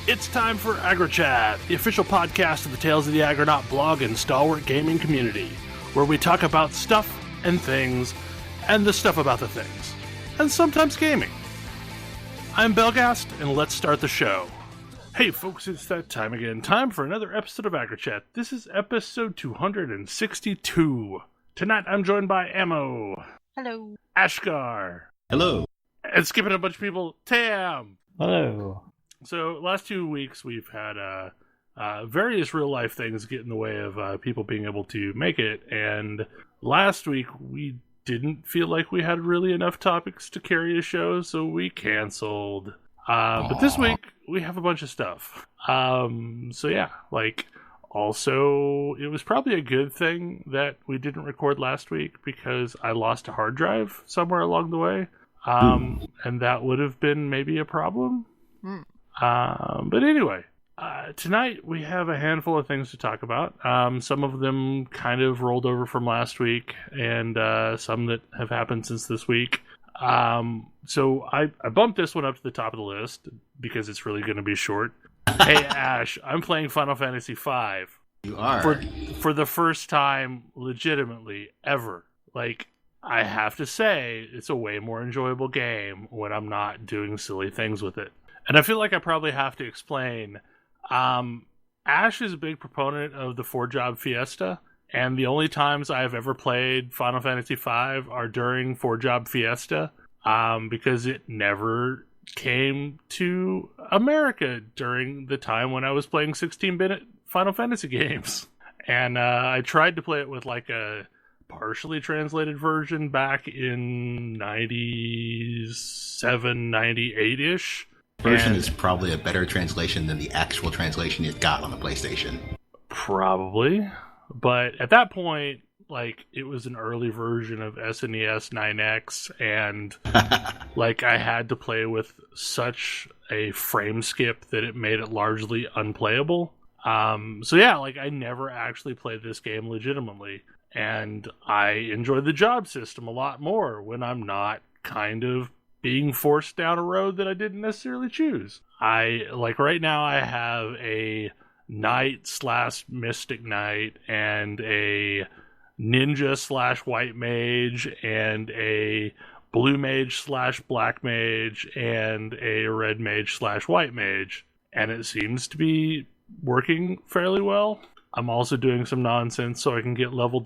It's time for AggroChat, the official podcast of the Tales of the Aggronaut blog and stalwart gaming community, where we talk about stuff and things, and the stuff about the things, and sometimes gaming. I'm Belgast, and let's start the show. Hey folks, it's that time again. Time for another episode of AggroChat. This is episode 262. Tonight I'm joined by Ammo. Hello. Ashgar. Hello. And skipping a bunch of people, Tam. Hello. So, last 2 weeks we've had various real-life things get in the way of people being able to make it, and last week we didn't feel like we had really enough topics to carry a show, so we canceled. But this week we have a bunch of stuff. So yeah, also, it was probably a good thing that we didn't record last week because I lost a hard drive somewhere along the way, and that would have been maybe a problem. But anyway, tonight we have a handful of things to talk about. Some of them kind of rolled over from last week, and some that have happened since this week. So I bumped this one up to the top of the list because it's really going to be short. Hey Ash, I'm playing Final Fantasy V. You are? For the first time, legitimately, ever. I have to say, it's a way more enjoyable game when I'm not doing silly things with it. And I feel like I probably have to explain. Ash is a big proponent of the Four Job Fiesta, and the only times I've ever played Final Fantasy V are during Four Job Fiesta, because it never came to America during the time when I was playing 16-bit Final Fantasy games. And I tried to play it with a partially translated version back in 97, 98-ish. Version is probably a better translation than the actual translation it got on the PlayStation. Probably. But at that point, it was an early version of SNES 9X, and I had to play with such a frame skip that it made it largely unplayable. So yeah, I never actually played this game legitimately, and I enjoy the job system a lot more when I'm not kind of being forced down a road that I didn't necessarily choose. Right now I have a knight/mystic knight and a ninja/white mage and a blue mage/black mage and a red mage/white mage, and it seems to be working fairly well. I'm also doing some nonsense so I can get level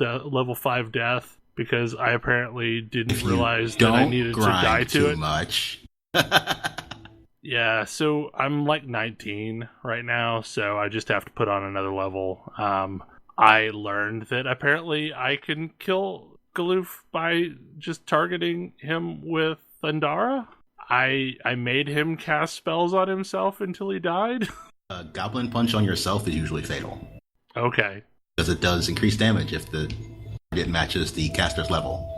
5 death, because I apparently didn't realize that I needed to die to it. Much. Yeah, so I'm 19 right now, so I just have to put on another level. I learned that apparently I can kill Galoof by just targeting him with Thundara. I made him cast spells on himself until he died. A Goblin Punch on yourself is usually fatal. Okay. Because it does increase damage if the target matches the caster's level.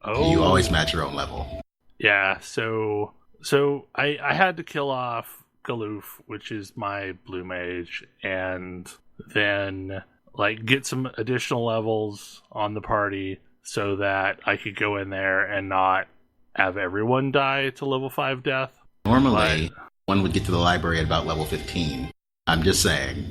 Oh. You always match your own level. Yeah, so I had to kill off Galoof, which is my blue mage, and then get some additional levels on the party so that I could go in there and not have everyone die to level 5 death. Normally, one would get to the library at about level 15. I'm just saying.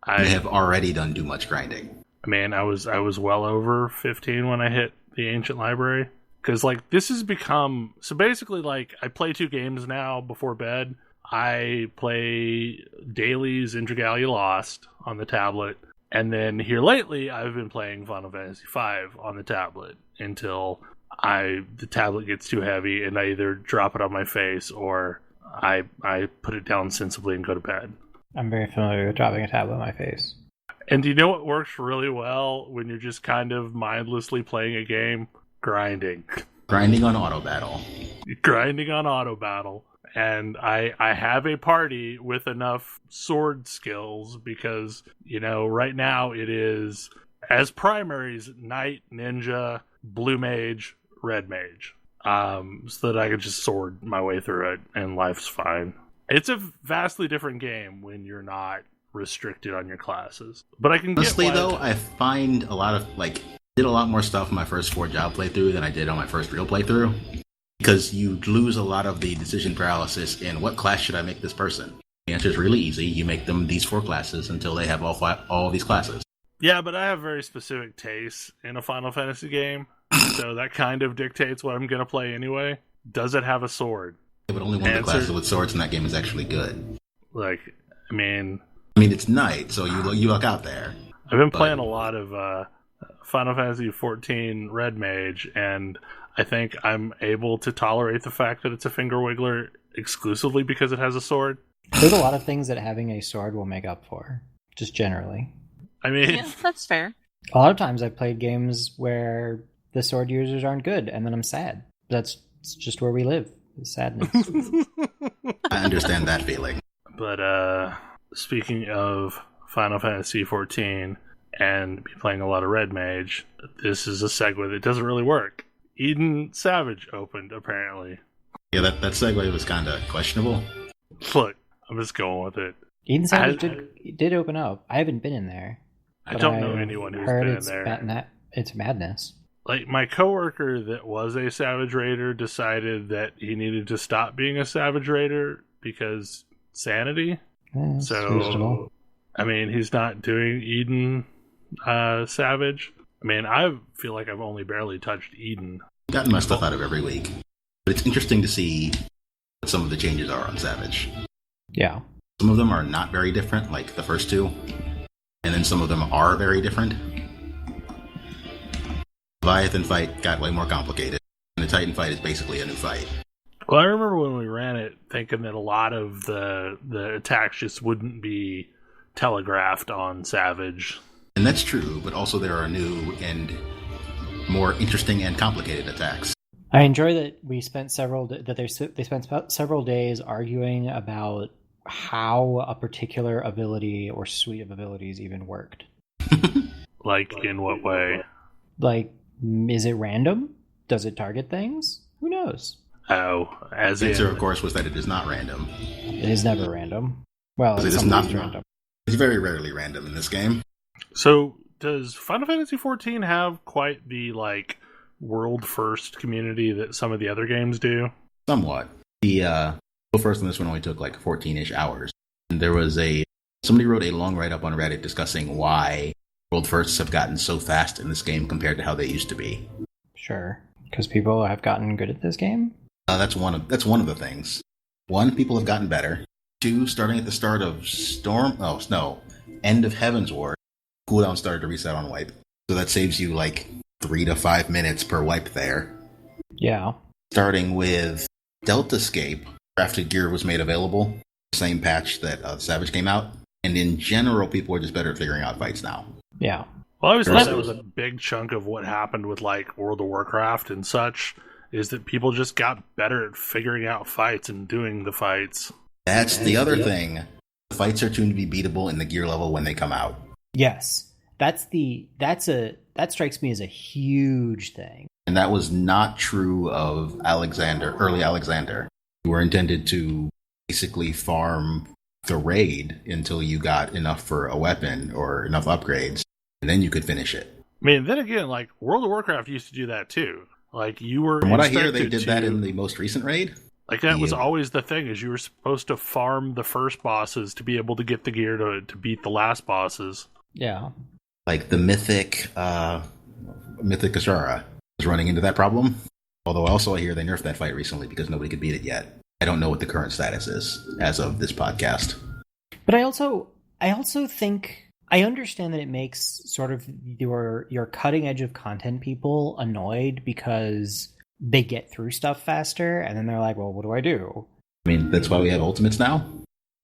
I have already done too much grinding. I mean, I was well over 15 when I hit the Ancient Library. Because, this has become... So basically, I play 2 games now before bed. I play Dailies Intrigalia Lost on the tablet. And then here lately, I've been playing Final Fantasy V on the tablet until the tablet gets too heavy and I either drop it on my face or I put it down sensibly and go to bed. I'm very familiar with dropping a tablet on my face. And do you know what works really well when you're just kind of mindlessly playing a game? Grinding. Grinding on auto battle. Grinding on auto battle. And I have a party with enough sword skills because, right now it is, as primaries, knight, ninja, blue mage, red mage. So that I could just sword my way through it and life's fine. It's a vastly different game when you're not restricted on your classes. But I can honestly, though, I find a lot of, did a lot more stuff in my first 4 job playthrough than I did on my first real playthrough. Because you lose a lot of the decision paralysis in what class should I make this person? The answer is really easy. You make them these 4 classes until they have all these classes. Yeah, but I have very specific tastes in a Final Fantasy game, so that kind of dictates what I'm going to play anyway. Does it have a sword? Yeah, but only one of the classes with swords in that game is actually good. Like, I mean, it's night, so you look out there. I've been playing a lot of Final Fantasy XIV Red Mage, and I think I'm able to tolerate the fact that it's a finger wiggler exclusively because it has a sword. There's a lot of things that having a sword will make up for, just generally. I mean, yeah, that's fair. A lot of times I've played games where the sword users aren't good, and then I'm sad. That's just where we live, the sadness. I understand that feeling. But speaking of Final Fantasy XIV and be playing a lot of Red Mage, this is a segue that doesn't really work. Eden Savage opened, apparently. Yeah, that segue was kind of questionable. Look, I'm just going with it. Eden Savage did open up. I haven't been in there. I don't know anyone who's been in there. It's madness. Like, my coworker that was a Savage Raider decided that he needed to stop being a Savage Raider because sanity. Yeah, so, reasonable. I mean, he's not doing Eden Savage. I mean, I feel like I've only barely touched Eden. I've gotten my stuff out of every week. But it's interesting to see what some of the changes are on Savage. Yeah. Some of them are not very different, like the first 2. And then some of them are very different. Leviathan fight got way more complicated. And the Titan fight is basically a new fight. Well, I remember when we ran it thinking that a lot of the attacks just wouldn't be telegraphed on Savage. And that's true, but also there are new and more interesting and complicated attacks. I enjoy that we spent they spent about several days arguing about how a particular ability or suite of abilities even worked. Like, in what way? Like, is it random? Does it target things? Who knows? Oh, as the answer, of course, was that it is not random. It is never random. Well, it is not random. It's very rarely random in this game. So, does Final Fantasy XIV have quite the, like, world-first community that some of the other games do? Somewhat. The first on this one only took like 14-ish hours. And there was somebody wrote a long write-up on Reddit discussing why world firsts have gotten so fast in this game compared to how they used to be. Sure. Because people have gotten good at this game? That's one of the things. 1, people have gotten better. 2, starting at the start of end of Heaven's War, cooldown started to reset on wipe. So that saves you like 3 to 5 minutes per wipe there. Yeah. Starting with Deltascape, crafted gear was made available. Same patch that Savage came out. And in general, people are just better at figuring out fights now. Yeah. Well, I always thought that was a big chunk of what happened with, like, World of Warcraft and such, is that people just got better at figuring out fights and doing the fights. That's the other thing. The fights are tuned to be beatable in the gear level when they come out. Yes. That strikes me as a huge thing. And that was not true of early Alexander. You were intended to basically farm the raid until you got enough for a weapon or enough upgrades, and then you could finish it. I mean, then again, like, World of Warcraft used to do that too. Like, you were... From what I hear, they did that in the most recent raid. Like, that was always the thing, is you were supposed to farm the first bosses to be able to get the gear to beat the last bosses. Yeah. Like, the Mythic Ashara was running into that problem. Although also I hear they nerfed that fight recently because nobody could beat it yet. I don't know what the current status is as of this podcast. But I also think I understand that it makes sort of your cutting edge of content people annoyed because they get through stuff faster and then they're like, well, what do I do? I mean, that's why we have ultimates now.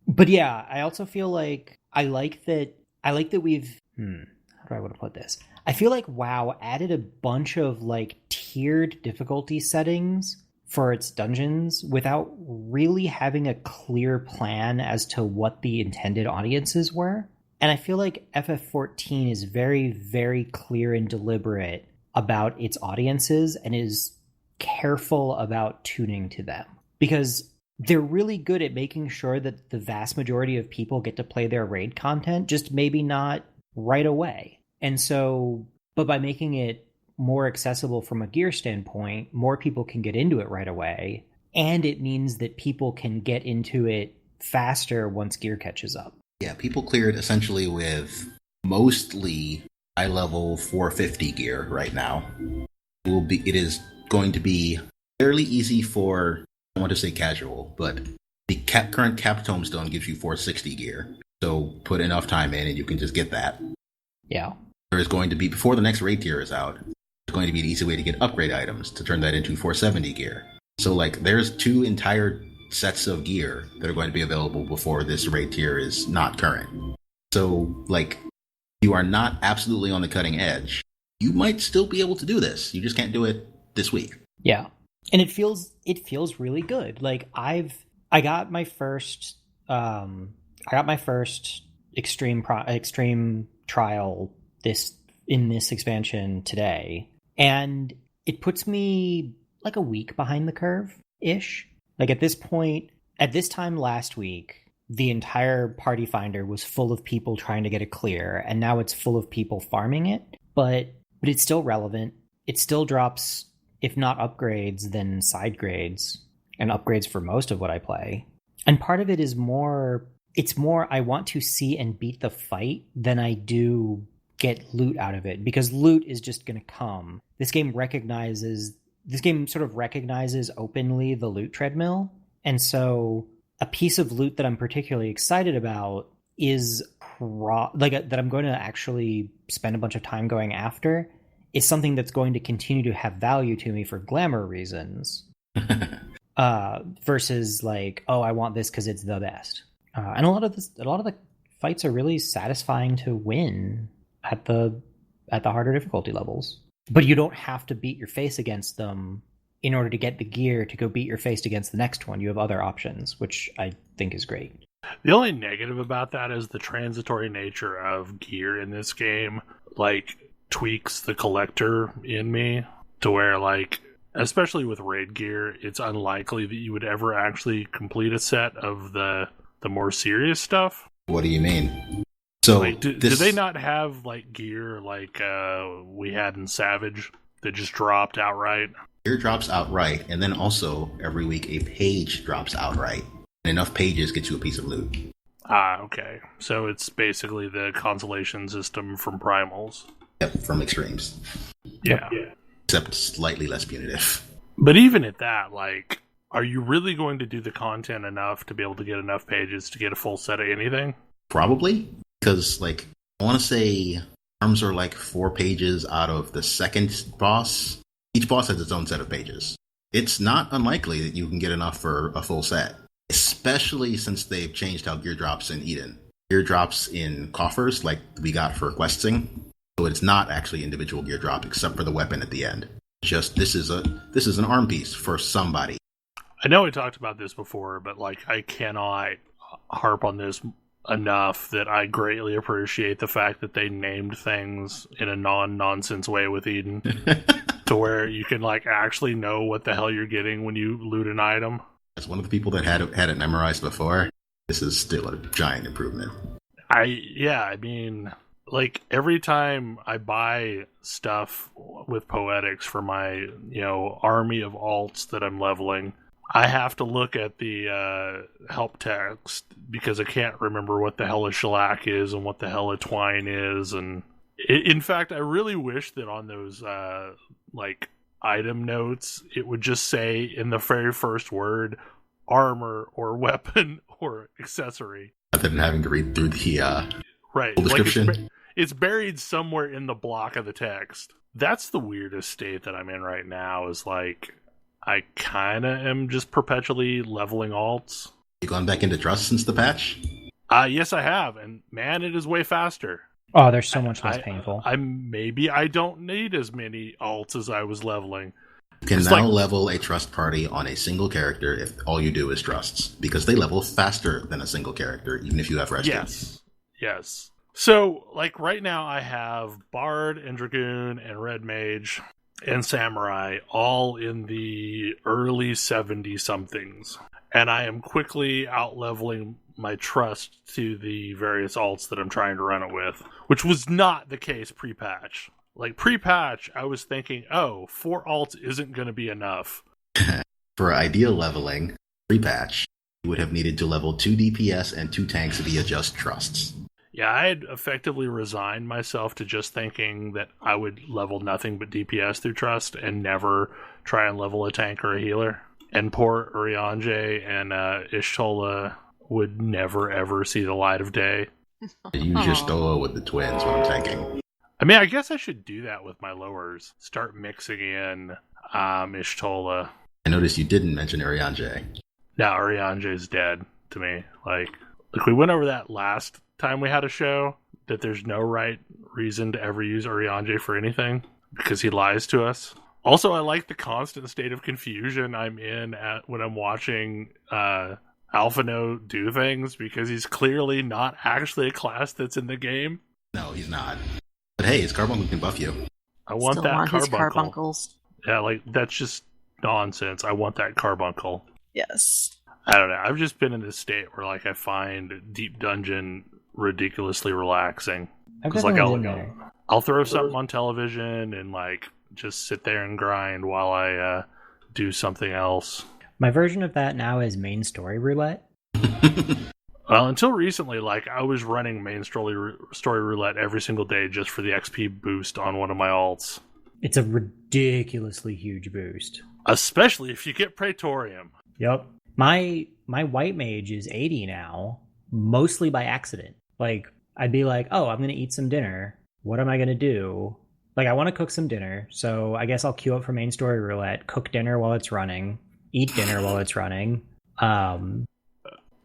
But yeah, I also feel like I like that we've how do I want to put this? I feel like WoW added a bunch of like tiered difficulty settings for its dungeons without really having a clear plan as to what the intended audiences were. And I feel like FF14 is very, very clear and deliberate about its audiences and is careful about tuning to them. Because they're really good at making sure that the vast majority of people get to play their raid content, just maybe not right away. And so, but by making it more accessible from a gear standpoint, more people can get into it right away. And it means that people can get into it faster once gear catches up. Yeah, people clear it essentially with mostly high level 450 gear right now. It is going to be fairly easy for, I want to say casual, but the current capped tombstone gives you 460 gear. So put enough time in and you can just get that. Yeah. There is going to be, before the next raid tier is out, there's going to be an easy way to get upgrade items to turn that into 470 gear. So like there's 2 entire sets of gear that are going to be available before this raid tier is not current. So like you are not absolutely on the cutting edge. You might still be able to do this. You just can't do it this week. Yeah. And it feels really good. Like I got my first extreme trial in this expansion today, and it puts me like a week behind the curve ish. Like at this time last week, the entire party finder was full of people trying to get it clear, and now it's full of people farming it. But it's still relevant. It still drops, if not upgrades, then side grades and upgrades for most of what I play. And part of it is it's more I want to see and beat the fight than I do get loot out of it, because loot is just going to come. This game sort of recognizes openly the loot treadmill. And so a piece of loot that I'm particularly excited about is that I'm going to actually spend a bunch of time going after is something that's going to continue to have value to me for glamour reasons. Versus like, oh, I want this because it's the best. And a lot of the fights are really satisfying to win at the harder difficulty levels. But you don't have to beat your face against them in order to get the gear to go beat your face against the next one. You have other options, which I think is great. The only negative about that is the transitory nature of gear in this game, like, tweaks the collector in me to where, like, especially with raid gear, it's unlikely that you would ever actually complete a set of the more serious stuff. What do you mean? So like, do they not have like gear like we had in Savage that just dropped outright? Gear drops outright, and then also every week a page drops outright. And enough pages get you a piece of loot. Ah, okay. So it's basically the consolation system from Primals. Yep, from Extremes. Yeah. Except slightly less punitive. But even at that, like, are you really going to do the content enough to be able to get enough pages to get a full set of anything? Probably. Because, like, I want to say arms are like 4 pages out of the second boss. Each boss has its own set of pages. It's not unlikely that you can get enough for a full set. Especially since they've changed how gear drops in Eden. Gear drops in coffers, like we got for questing. So it's not actually individual gear drop, except for the weapon at the end. Just, this is an arm piece for somebody. I know we talked about this before, but, like, I cannot harp on this enough that I greatly appreciate the fact that they named things in a non-nonsense way with Eden to where you can, like, actually know what the hell you're getting when you loot an item. As one of the people that had it memorized before, this is still a giant improvement. I mean, like, every time I buy stuff with Poetics for my, army of alts that I'm leveling, I have to look at the help text because I can't remember what the hell a shellac is and what the hell a twine is. And in fact, I really wish that on those, item notes, it would just say in the very first word, armor or weapon or accessory. Rather than having to read through the right. full description. Like it's buried somewhere in the block of the text. That's the weirdest state that I'm in right now, is like, I kind of am just perpetually leveling alts. You gone back into Trust since the patch? Yes, I have, and man, it is way faster. Oh, they're so much less painful. I don't need as many alts as I was leveling. You can now level a Trust party on a single character if all you do is Trusts, because they level faster than a single character, even if you have rescue. Yes. So, like, right now I have Bard and Dragoon and Red Mage and Samurai all in the early 70-somethings. And I am quickly out-leveling my Trust to the various alts that I'm trying to run it with, which was not the case pre-patch. Like, pre-patch, I was thinking, 4 alts isn't going to be enough. For ideal leveling, pre-patch, you would have needed to level 2 DPS and 2 tanks via just trusts. Yeah, I had effectively resigned myself to just thinking that I would level nothing but DPS through trust and never try and level a tank or a healer. And poor Urianger and Ishtola would never ever see the light of day. Use your Stola with the twins when I'm tanking. I mean, I guess I should do that with my lowers. Start mixing in Ishtola. I noticed you didn't mention Urianger. No, Urianger is dead to me. Like we went over that last time we had a show, that there's no right reason to ever use Urianger for anything because he lies to us. Also, I like the constant state of confusion I'm in when I'm watching Alphino do things, because he's clearly not actually a class that's in the game. No, he's not. But hey, his carbuncle can buff you. I want Still that want his carbuncle. carbuncles. Yeah, like, that's just nonsense. I want that carbuncle. Yes. I don't know. I've just been in this state where, like, I find Deep Dungeon ridiculously relaxing. I've Because, like, definitely been there. I'll throw something on television and, like, just sit there and grind while I do something else. My version of that now is main story roulette. Well, until recently, like, I was running main story roulette every single day just for the XP boost on one of my alts. It's a ridiculously huge boost. Especially if you get Praetorium. Yep. My white mage is 80 now, mostly by accident. Like, I'd be like, oh, I'm going to eat some dinner. What am I going to do? Like, I want to cook some dinner, so I guess I'll queue up for main story roulette, cook dinner while it's running, eat dinner while it's running.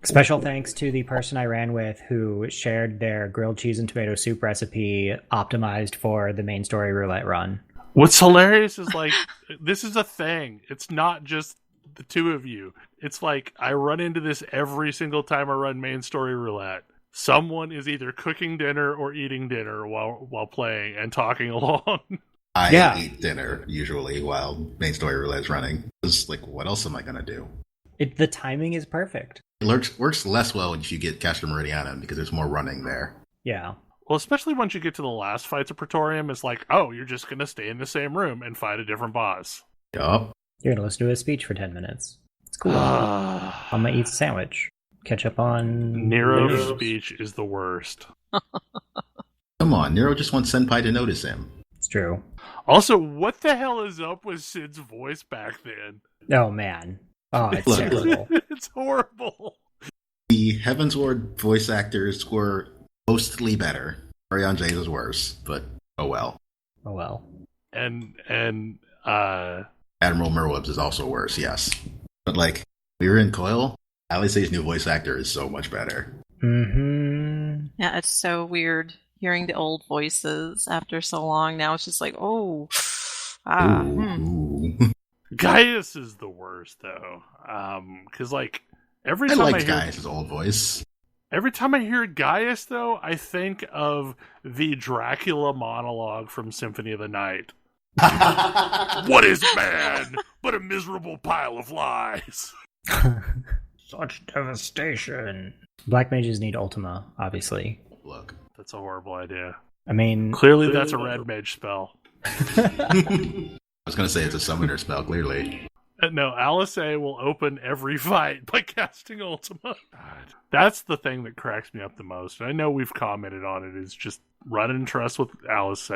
Special thanks to the person I ran with who shared their grilled cheese and tomato soup recipe optimized for the main story roulette run. What's hilarious is, like, this is a thing. It's not just the two of you. It's like, I run into this every single time I run main story roulette. Someone is either cooking dinner or eating dinner while playing and talking along. I eat dinner usually while main story roulette is running. It's like, what else am I going to do? The timing is perfect. It works less well if you get Castor Meridianum because there's more running there. Yeah. Well, especially once you get to the last fights of Praetorium, it's like, oh, you're just going to stay in the same room and fight a different boss. Yup. You're going to listen to a speech for 10 minutes. It's cool. I'm going to eat a sandwich. Catch up on... Nero's speech is the worst. Come on, Nero just wants Senpai to notice him. It's true. Also, what the hell is up with Sid's voice back then? Oh, man. Oh, it's Look. terrible. It's horrible. The Heavensward voice actors were mostly better. Ariane James is worse, but oh well. Oh, well. And Admiral Merwebs is also worse, yes. But like, we were in Coil, Alice's new voice actor is so much better. Mm-hmm. Yeah, it's so weird hearing the old voices after so long. Now it's just like, oh. Ooh. Gaius is the worst, though. Because, like, every I time liked Gaius' old voice. Every time I hear Gaius, though, I think of the Dracula monologue from Symphony of the Night. What is man but a miserable pile of lies? Such devastation. Black mages need Ultima, obviously. Look. That's a horrible idea. I mean... Clearly that's a red mage spell. I was going to say it's a summoner spell, clearly. No, Alice will open every fight by casting Ultima. God, that's the thing that cracks me up the most. And I know we've commented on it, is just run and trust with Alice.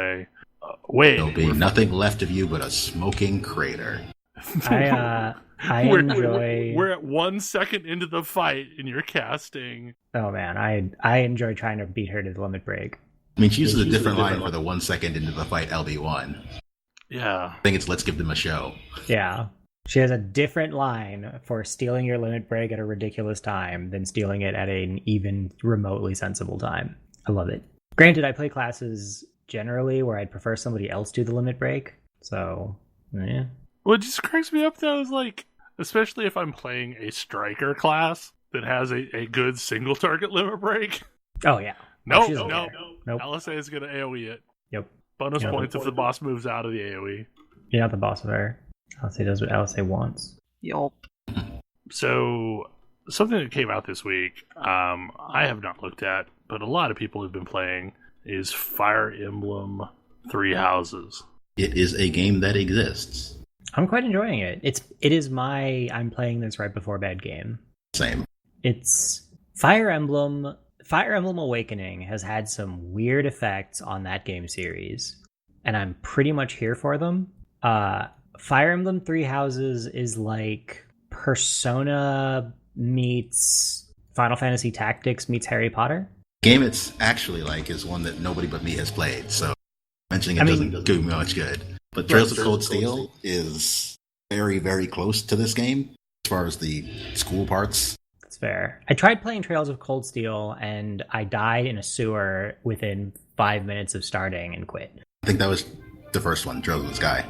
Wait. There'll be nothing left of you but a smoking crater. I enjoy... We're at 1 second into the fight and you're casting... Oh man, I enjoy trying to beat her to the limit break. I mean, she uses a different line for the 1 second into the fight LB1. Yeah. I think it's let's give them a show. Yeah. She has a different line for stealing your limit break at a ridiculous time than stealing it at an even remotely sensible time. I love it. Granted, I play classes generally where I'd prefer somebody else do the limit break. So, yeah. What just cracks me up, though, is like, especially if I'm playing a striker class that has a good single target limit break. Oh, yeah. Nope. Nope. LSA is going to AoE it. Yep. Bonus points if the boss moves out of the AoE. You're not the boss of her. LSA does what LSA wants. Yup. So, something that came out this week, I have not looked at, but a lot of people have been playing, is Fire Emblem Three Houses. It is a game that exists. I'm quite enjoying it. It is my I'm playing this right before bed game. Same. It's Fire Emblem. Fire Emblem Awakening has had some weird effects on that game series, and I'm pretty much here for them. Fire Emblem Three Houses is like Persona meets Final Fantasy Tactics meets Harry Potter. Game it's actually like is one that nobody but me has played, so mentioning it doesn't do me much good. But Trails of Cold Steel is very, very close to this game as far as the school parts. That's fair. I tried playing Trails of Cold Steel, and I died in a sewer within 5 minutes of starting and quit. I think that was the first one, Trails of the Sky.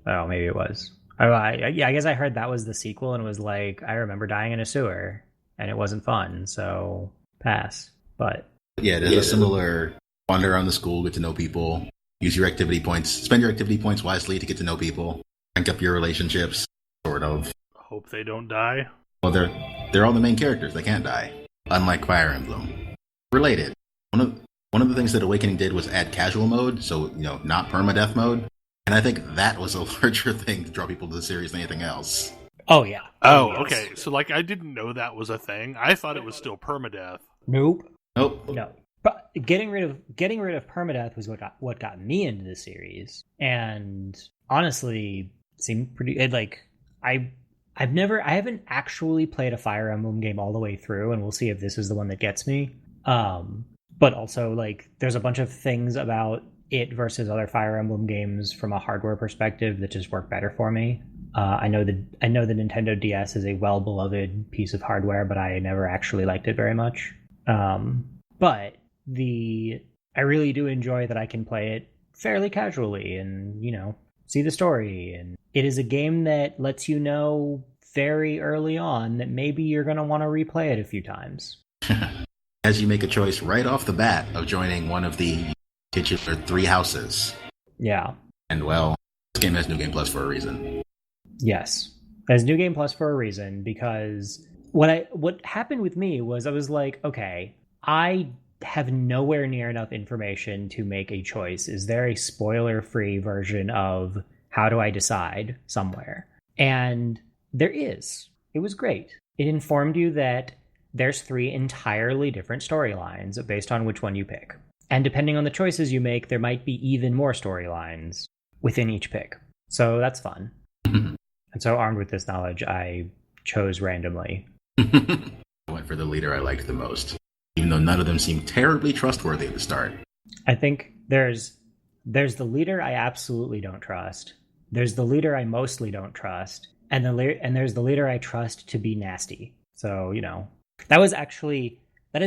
Oh, maybe it was. I guess I heard that was the sequel, and it was like, I remember dying in a sewer, and it wasn't fun, so pass. But yeah, it is a similar wander around the school, get to know people, use your activity points, spend your activity points wisely to get to know people, rank up your relationships, sort of. Hope they don't die. Well, they're all the main characters. They can't die, unlike Fire Emblem. Related, one of the things that Awakening did was add casual mode, so not permadeath mode, and I think that was a larger thing to draw people to the series than anything else. Oh yeah. Oh, okay. So I didn't know that was a thing. I thought it was still permadeath. Nope. Nope. No. But getting rid of permadeath was what got me into the series, and honestly, seemed pretty. I haven't actually played a Fire Emblem game all the way through, and we'll see if this is the one that gets me. But also, there's a bunch of things about it versus other Fire Emblem games from a hardware perspective that just work better for me. I know the Nintendo DS is a well-beloved piece of hardware, but I never actually liked it very much. But I really do enjoy that I can play it fairly casually and, see the story. And it is a game that lets you know very early on that maybe you're going to want to replay it a few times. As you make a choice right off the bat of joining one of the titular 3 houses. Yeah. And well, this game has New Game Plus for a reason. Yes. It has New Game Plus for a reason, because what happened with me was I was like, okay, I have nowhere near enough information to make a choice. Is there a spoiler-free version of how do I decide somewhere? And there is. It was great. It informed you that there's 3 entirely different storylines based on which one you pick. And depending on the choices you make, there might be even more storylines within each pick. So that's fun. And so armed with this knowledge, I chose randomly. I went for the leader I liked the most, even though none of them seemed terribly trustworthy at the start. I think there's the leader I absolutely don't trust. There's the leader I mostly don't trust. And there's the leader I trust to be nasty. So, that has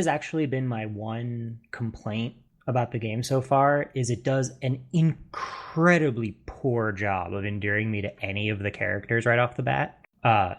actually been my one complaint about the game so far, is it does an incredibly poor job of endearing me to any of the characters right off the bat,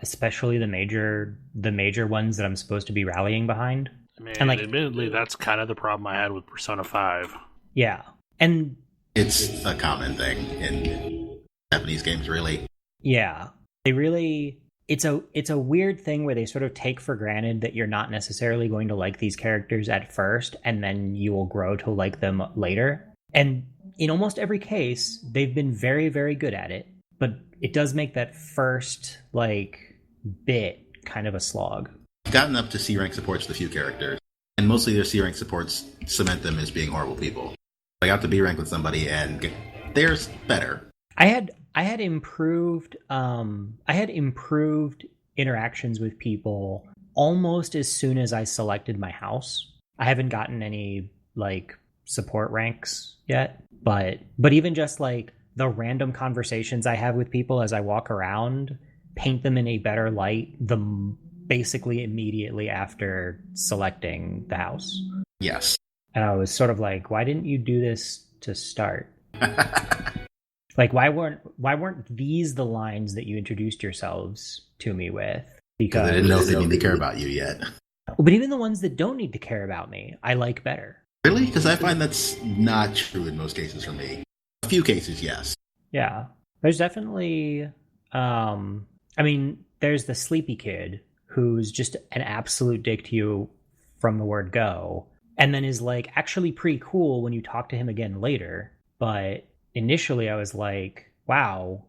especially the major ones that I'm supposed to be rallying behind. I mean, admittedly, that's kind of the problem I had with Persona 5. Yeah, and it's a common thing in Japanese games, really. Yeah, they really. It's a weird thing where they sort of take for granted that you're not necessarily going to like these characters at first, and then you will grow to like them later. And in almost every case, they've been very, very good at it. But it does make that first, bit kind of a slog. I've gotten up to C-rank supports with a few characters, and mostly their C-rank supports cement them as being horrible people. I got to B-rank with somebody, and theirs better. I had improved interactions with people almost as soon as I selected my house. I haven't gotten any support ranks yet, but even just the random conversations I have with people as I walk around paint them in a better light basically immediately after selecting the house. Yes. And I was sort of like, why didn't you do this to start? Why weren't these the lines that you introduced yourselves to me with? Because I didn't know if they need to care about you yet. But even the ones that don't need to care about me, I like better. Really? Because I find that's not true in most cases for me. A few cases, yes. Yeah. There's definitely... there's the sleepy kid who's just an absolute dick to you from the word go, and then is actually pretty cool when you talk to him again later. But initially I was like, wow,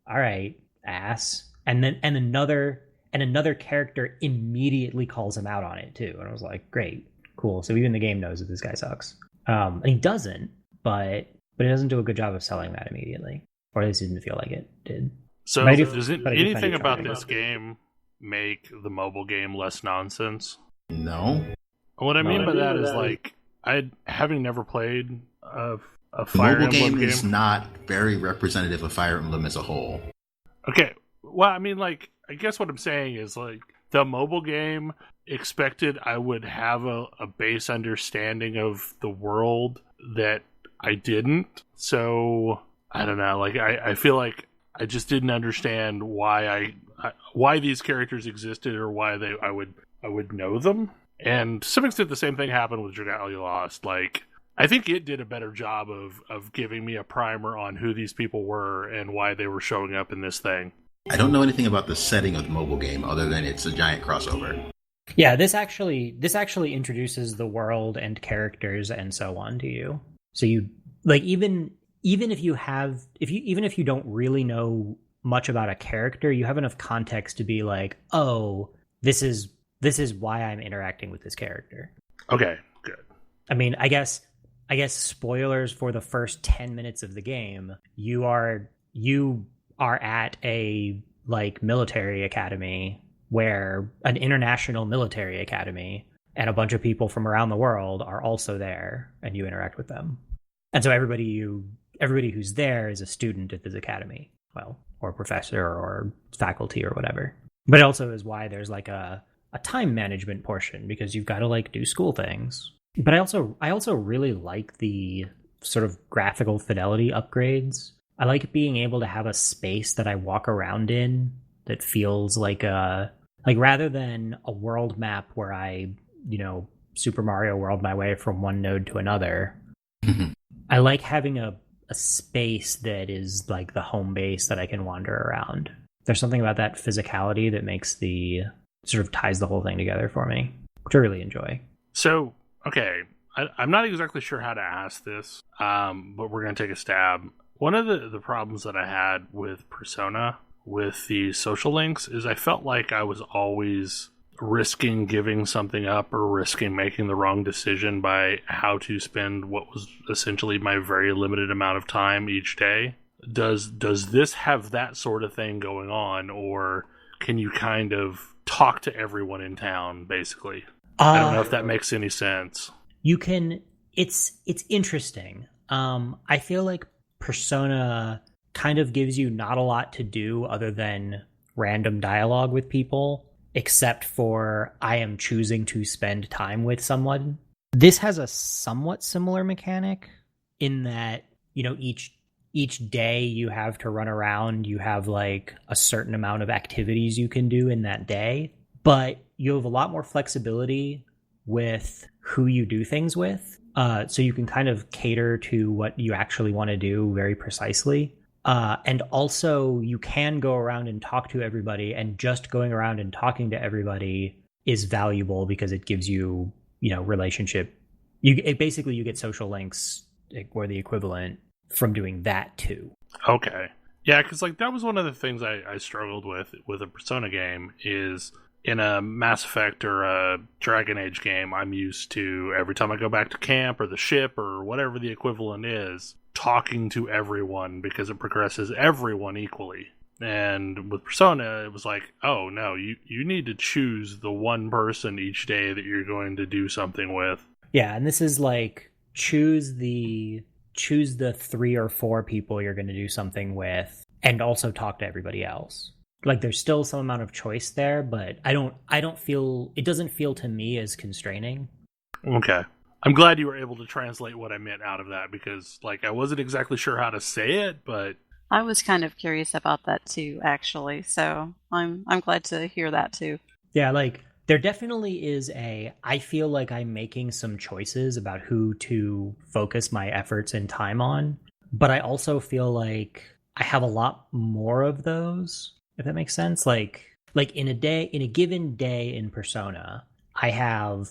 all right, ass. And then and another character immediately calls him out on it too. And I was like, great, cool. So even the game knows that this guy sucks. And he doesn't, but it doesn't do a good job of selling that immediately, or at least it didn't feel like it did. So does anything about this game make the mobile game less nonsense? No. What I mean by that is, like, having never played a Fire Emblem game is not very representative of Fire Emblem as a whole. Okay, well, I mean, like, I guess what I'm saying is, like, the mobile game expected I would have a base understanding of the world that I didn't. So, I don't know, like, I feel like I just didn't understand why these characters existed or why I would know them. And to some extent, the same thing happened with Dragalia Lost. Like, I think it did a better job of giving me a primer on who these people were and why they were showing up in this thing. I don't know anything about the setting of the mobile game other than it's a giant crossover. Yeah, this actually introduces the world and characters and so on to you. So you, like, even if you don't really know much about a character, you have enough context to be like, oh, this is why I'm interacting with this character. Okay, good. I mean, I guess spoilers for the first 10 minutes of the game. You are at a, like, military academy, where an international military academy, and a bunch of people from around the world are also there, and you interact with them. And so everybody who's there is a student at this academy, well, or professor or faculty or whatever. But it also is why there's, like, a time management portion, because you've got to, like, do school things. But I also really like the sort of graphical fidelity upgrades. I like being able to have a space that I walk around in that feels like rather than a world map where I, Super Mario World my way from one node to another. I like having a space that is like the home base that I can wander around. There's something about that physicality that makes sort of ties the whole thing together for me, which I really enjoy. So, okay, I'm not exactly sure how to ask this, but we're going to take a stab. One of the problems that I had with Persona, with the social links, is I felt like I was always risking giving something up or risking making the wrong decision by how to spend what was essentially my very limited amount of time each day. Does this have that sort of thing going on, or can you kind of talk to everyone in town, basically? I don't know if that makes any sense. You can. It's interesting. I feel like Persona kind of gives you not a lot to do other than random dialogue with people, except for I am choosing to spend time with someone. This has a somewhat similar mechanic in that, each day you have to run around, you have like a certain amount of activities you can do in that day, but you have a lot more flexibility with who you do things with. So you can kind of cater to what you actually want to do very precisely. And also you can go around and talk to everybody, and just going around and talking to everybody is valuable because it gives you, relationship. You get social links, or the equivalent, from doing that too. Okay. Yeah, because like that was one of the things I struggled with a Persona game is in a Mass Effect or a Dragon Age game, I'm used to every time I go back to camp or the ship or whatever the equivalent is, talking to everyone because it progresses everyone equally. And with Persona, it was like, oh no, you need to choose the one person each day that you're going to do something with. Yeah, and this is like choose the 3 or 4 people you're going to do something with, and also talk to everybody else. Like there's still some amount of choice there, but it doesn't feel to me as constraining. Okay. I'm glad you were able to translate what I meant out of that, because like I wasn't exactly sure how to say it, but I was kind of curious about that too, actually. So I'm glad to hear that too. Yeah, like there definitely is I feel like I'm making some choices about who to focus my efforts and time on, but I also feel like I have a lot more of those, if that makes sense. Like in a given day in Persona, I have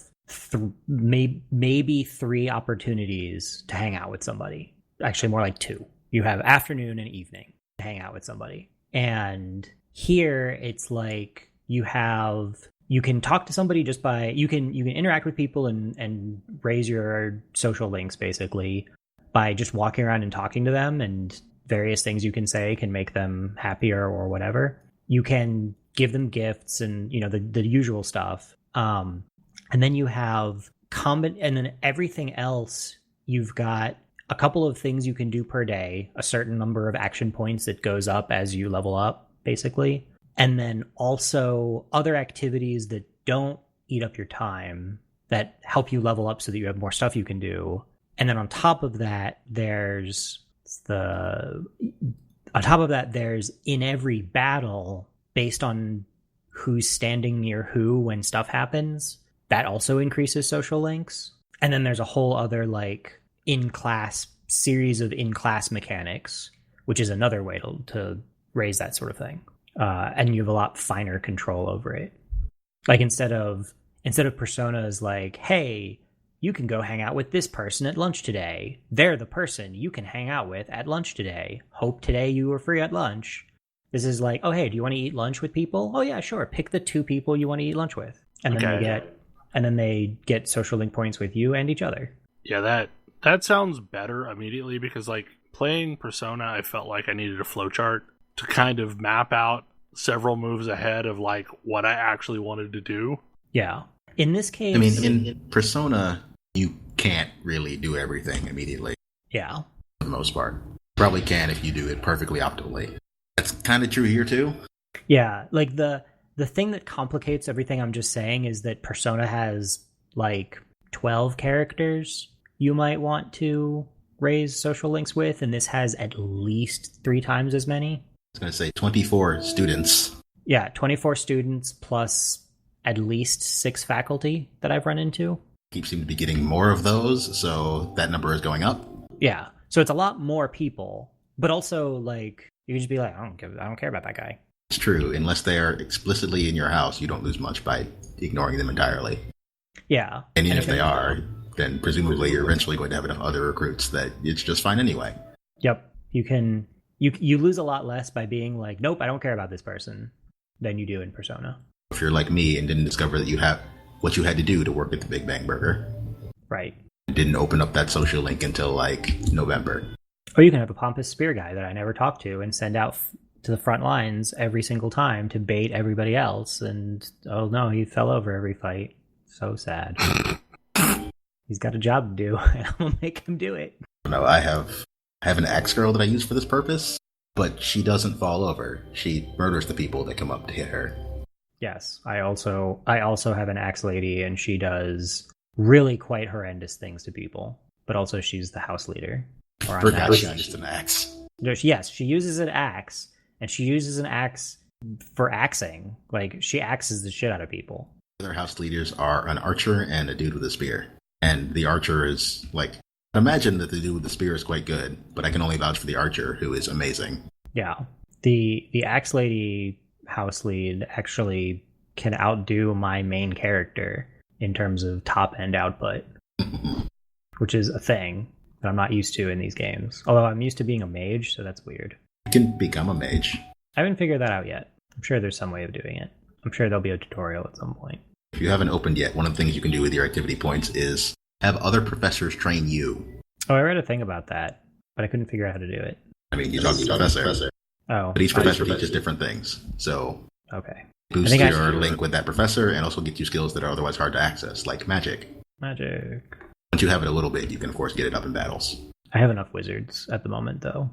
maybe 3 opportunities to hang out with somebody. Actually, more like 2. You have afternoon and evening to hang out with somebody. And here it's like, you can talk to somebody just by you can interact with people and raise your social links basically by just walking around and talking to them, and various things you can say can make them happier or whatever. You can give them gifts and the usual stuff. And then you have and then everything else, you've got a couple of things you can do per day, a certain number of action points that goes up as you level up, basically. And then also other activities that don't eat up your time that help you level up so that you have more stuff you can do. And then on top of that, there's in every battle, based on who's standing near who when stuff happens, that also increases social links. And then there's a whole other series of in-class mechanics, which is another way to raise that sort of thing. And you have a lot finer control over it. Like instead of personas like, hey, you can go hang out with this person at lunch today. They're the person you can hang out with at lunch today. Hope today you were free at lunch. This is like, oh, hey, do you want to eat lunch with people? Oh yeah, sure. Pick the 2 people you want to eat lunch with. And then they get social link points with you and each other. Yeah, that sounds better immediately, because like playing Persona, I felt like I needed a flowchart to kind of map out several moves ahead of like what I actually wanted to do. Yeah. In this case, I mean, in Persona, you can't really do everything immediately. Yeah. For the most part. Probably can if you do it perfectly optimally. That's kind of true here too. Yeah, like the thing that complicates everything I'm just saying is that Persona has like 12 characters you might want to raise social links with, and this has at least 3 times as many. I was going to say 24 students. Yeah, 24 students plus at least 6 faculty that I've run into. Keep seeming to be getting more of those, so that number is going up. Yeah, so it's a lot more people, but also like you can just be like, I don't care about that guy. It's true. Unless they are explicitly in your house, you don't lose much by ignoring them entirely. Yeah. And even if they are, then presumably you're eventually going to have enough other recruits that it's just fine anyway. Yep. You lose a lot less by being like, nope, I don't care about this person, than you do in Persona. If you're like me and didn't discover that you have what you had to do to work at the Big Bang Burger. Right. Didn't open up that social link until like November. Or you can have a pompous spear guy that I never talk to and send out to the front lines every single time to bait everybody else. And oh no, he fell over every fight. So sad. He's got a job to do, and I'm gonna make him do it. No, I have an axe girl that I use for this purpose, but she doesn't fall over. She murders the people that come up to hit her. Yes, I also have an axe lady, and she does really quite horrendous things to people. But also, she's the house leader. Forgot she used an axe. Yes, she uses an axe, and she uses an axe for axing. Like, she axes the shit out of people. Other house leaders are an archer and a dude with a spear. And the archer is, like, imagine that the dude with the spear is quite good, but I can only vouch for the archer, who is amazing. Yeah. The axe lady house lead actually can outdo my main character in terms of top-end output, which is a thing that I'm not used to in these games. Although I'm used to being a mage, so that's weird. You can become a mage. I haven't figured that out yet. I'm sure there's some way of doing it. I'm sure there'll be a tutorial at some point. If you haven't opened yet, one of the things you can do with your activity points is have other professors train you. Oh, I read a thing about that, but I couldn't figure out how to do it. I mean, you talk to the professor. Oh. But each professor teaches different things. So okay. Boost your link with that professor and also get you skills that are otherwise hard to access, like magic. Magic. Once you have it a little bit, you can, of course, get it up in battles. I have enough wizards at the moment, though.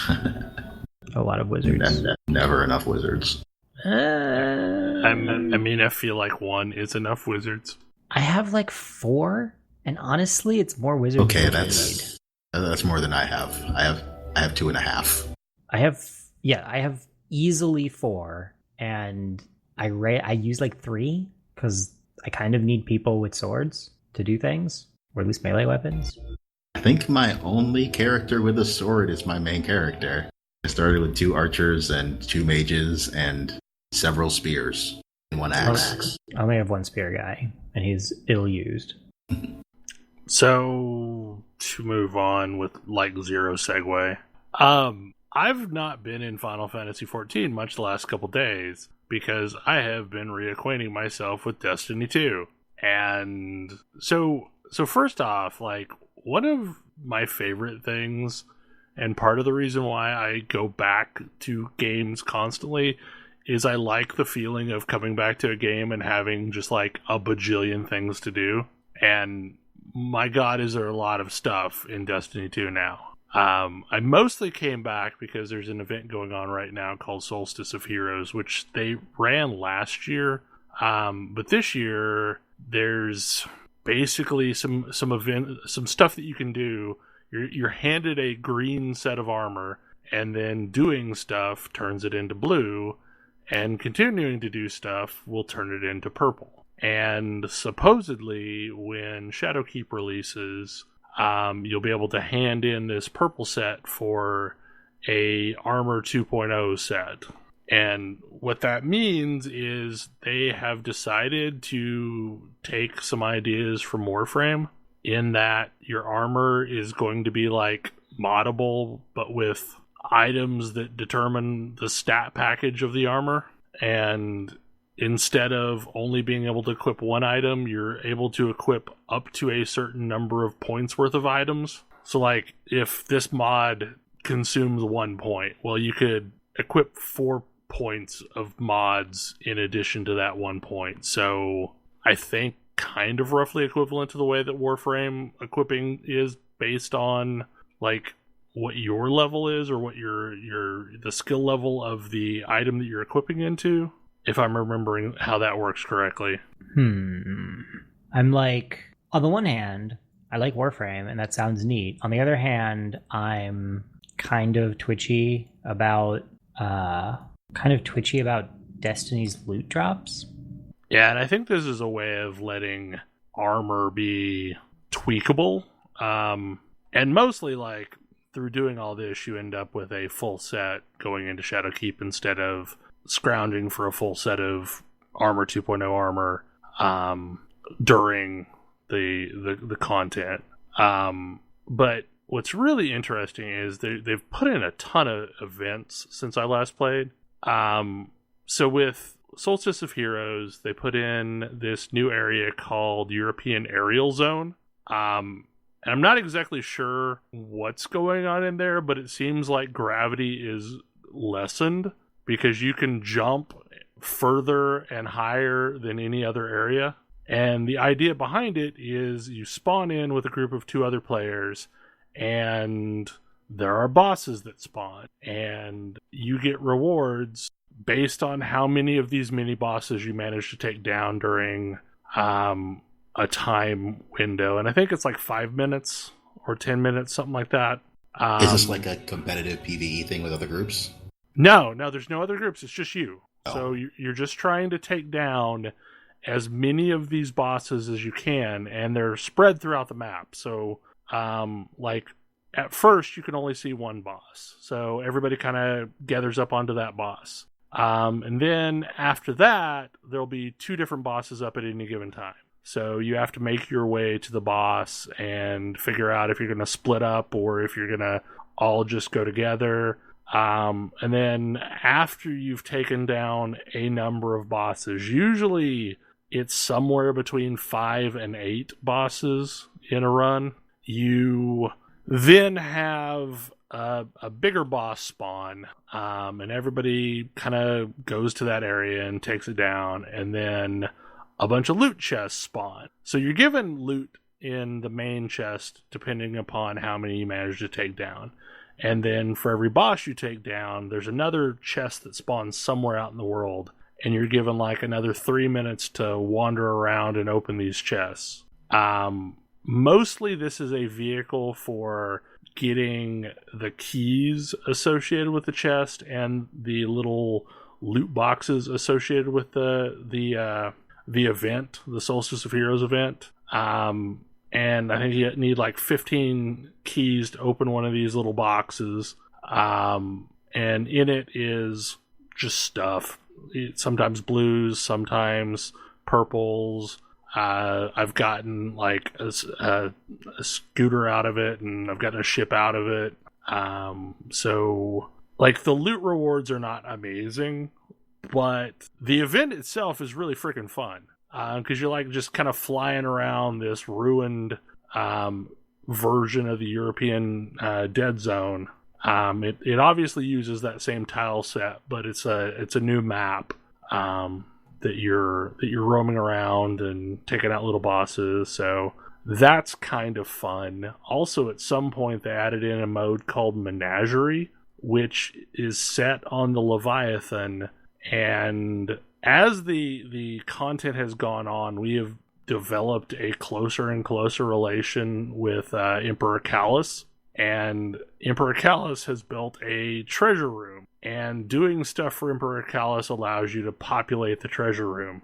A lot of wizards. Never enough wizards. I feel like 1 is enough wizards. I have like 4, and honestly, it's more wizards. Okay, that's more than I have. I have 2.5. I have easily 4, and I use like 3 because I kind of need people with swords to do things, or at least melee weapons. I think my only character with a sword is my main character. I started with 2 archers and 2 mages and several spears and 1 axe. I only have 1 spear guy, and he's ill-used. So, to move on with like zero segue, I've not been in Final Fantasy XIV much the last couple days, because I have been reacquainting myself with Destiny 2. And so first off, like, one of my favorite things, and part of the reason why I go back to games constantly, is I like the feeling of coming back to a game and having just like a bajillion things to do. And my God, is there a lot of stuff in Destiny 2 now. I mostly came back because there's an event going on right now called Solstice of Heroes, which they ran last year. But this year, there's basically some stuff that you can do. You're handed a green set of armor, and then doing stuff turns it into blue, and continuing to do stuff will turn it into purple. And supposedly, when Shadowkeep releases, you'll be able to hand in this purple set for a Armor 2.0 set. And what that means is they have decided to take some ideas from Warframe, in that your armor is going to be like moddable, but with items that determine the stat package of the armor. And instead of only being able to equip one item, you're able to equip up to a certain number of points worth of items. So like, if this mod consumes 1 point, well, you could equip 4 points of mods in addition to that 1 point. So I think kind of roughly equivalent to the way that Warframe equipping is, based on like what your level is, or what the skill level of the item that you're equipping into, if I'm remembering how that works correctly. I'm like, on the one hand, I like Warframe, and that sounds neat. On the other hand, I'm kind of twitchy about Destiny's loot drops. Yeah, and I think this is a way of letting armor be tweakable. And mostly, like, through doing all this, you end up with a full set going into Shadowkeep instead of scrounging for a full set of Armor 2.0 armor during the content. But what's really interesting is they've put in a ton of events since I last played. So with Solstice of Heroes, they put in this new area called European Aerial Zone. And I'm not exactly sure what's going on in there, but it seems like gravity is lessened because you can jump further and higher than any other area. And the idea behind it is you spawn in with a group of 2 other players, and there are bosses that spawn, and you get rewards based on how many of these mini bosses you manage to take down during a time window. And I think it's like 5 minutes or 10 minutes, something like that. Is this like a competitive PvE thing with other groups? No, there's no other groups. It's just you. Oh. So you're just trying to take down as many of these bosses as you can, and they're spread throughout the map. So, like, at first, you can only see one boss. So everybody kind of gathers up onto that boss. And then after that, there'll be 2 different bosses up at any given time. So you have to make your way to the boss and figure out if you're going to split up or if you're going to all just go together. And then after you've taken down a number of bosses, usually it's somewhere between 5 and 8 bosses in a run, you then have a bigger boss spawn, and everybody kind of goes to that area and takes it down, and then a bunch of loot chests spawn. So you're given loot in the main chest depending upon how many you manage to take down. And then for every boss you take down, there's another chest that spawns somewhere out in the world, and you're given like another 3 minutes to wander around and open these chests. Mostly this is a vehicle for getting the keys associated with the chest and the little loot boxes associated with the event, the Solstice of Heroes event. And I think you need like 15 keys to open one of these little boxes. And in it is just stuff. Sometimes blues, sometimes purples. I've gotten like a scooter out of it, and I've gotten a ship out of it. So like the loot rewards are not amazing, But the event itself is really freaking fun because you're like just kind of flying around this ruined version of the European dead zone. It obviously uses that same tile set, but it's a new map that you're roaming around and taking out little bosses. So that's kind of fun. Also, at some point they added in a mode called Menagerie, which is set on the Leviathan. And as the content has gone on, we have developed a closer and closer relation with Emperor Callus. And Emperor Callus has built a treasure room. And doing stuff for Emperor Callus allows you to populate the treasure room.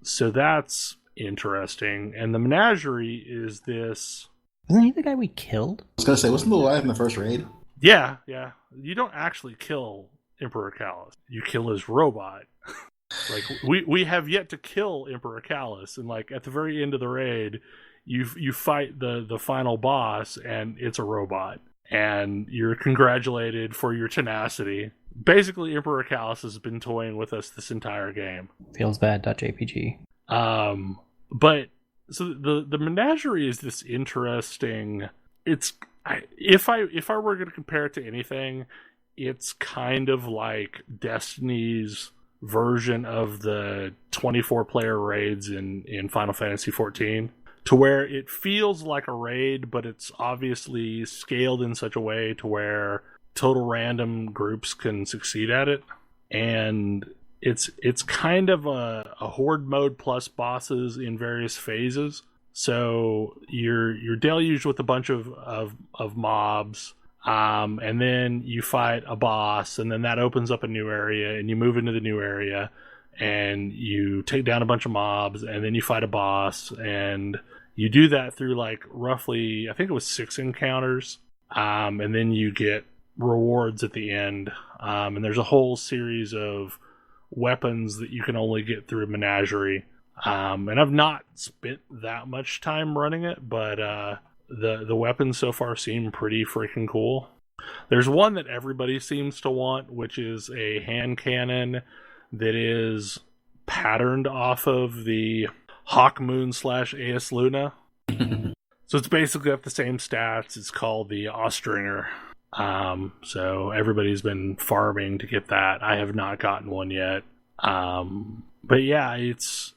So that's interesting. And the Menagerie is this... Wasn't he the guy we killed? I was going to say, wasn't the Leviathan in the first raid? Yeah. You don't actually kill Emperor Callus. You kill his robot. Like, we have yet to kill Emperor Callus. And, like, at the very end of the raid, you fight the final boss, and it's a robot. And you're congratulated for your tenacity. Basically, Emperor Callus has been toying with us this entire game. Feels bad.jpg. But so the Menagerie is this interesting. If I were going to compare it to anything, it's kind of like Destiny's version of the 24-player raids in Final Fantasy XIV, to where it feels like a raid, but it's obviously scaled in such a way to where total random groups can succeed at it. And it's kind of a horde mode plus bosses in various phases. So you're deluged with a bunch of mobs, and then you fight a boss, and then that opens up a new area, and you move into the new area, and you take down a bunch of mobs, and then you fight a boss, and you do that through like roughly, I think it was 6 encounters, and then you get rewards at the end, and there's a whole series of weapons that you can only get through Menagerie. And I've not spent that much time running it, but the weapons so far seem pretty freaking cool. There's one that everybody seems to want, which is a hand cannon that is patterned off of the Hawk Moon / AS Luna. So it's basically got the same stats. It's called the Austringer. So everybody's been farming to get that. I have not gotten one yet. But yeah, it's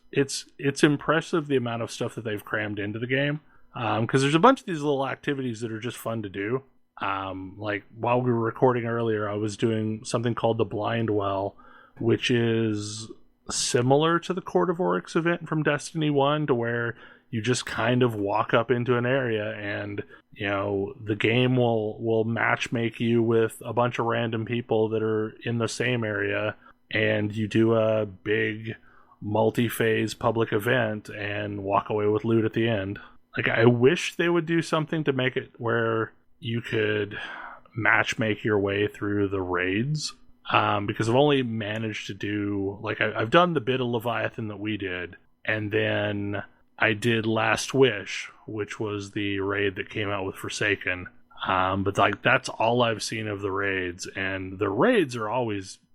impressive the amount of stuff that they've crammed into the game. Because there's a bunch of these little activities that are just fun to do. Like while we were recording earlier, I was doing something called the Blind Well, which is similar to the Court of Oryx event from Destiny 1, to where you just kind of walk up into an area and, you know, the game will matchmake you with a bunch of random people that are in the same area, and you do a big multi-phase public event and walk away with loot at the end. Like, I wish they would do something to make it where you could matchmake your way through the raids. Because I've only managed to do, like, I've done the bit of Leviathan that we did, and then I did Last Wish, which was the raid that came out with Forsaken. But like, that's all I've seen of the raids, and the raids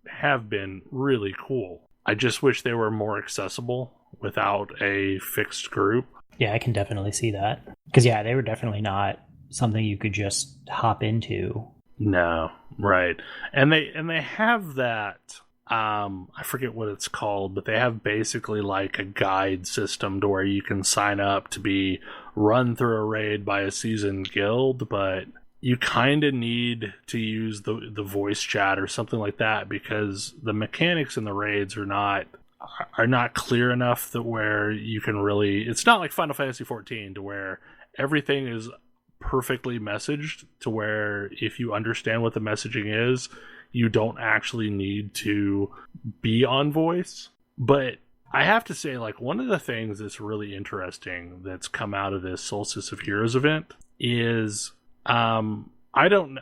have been really cool. I just wish they were more accessible without a fixed group. Yeah, I can definitely see that. Because yeah, they were definitely not something you could just hop into. No, right. And they have that, I forget what it's called, but they have basically like a guide system to where you can sign up to be run through a raid by a seasoned guild, but you kind of need to use the voice chat or something like that, because the mechanics in the raids are not clear enough that where you can really... It's not like Final Fantasy XIV, to where everything is perfectly messaged, to where if you understand what the messaging is, you don't actually need to be on voice. But I have to say, like, one of the things that's really interesting that's come out of this Solstice of Heroes event is, I don't...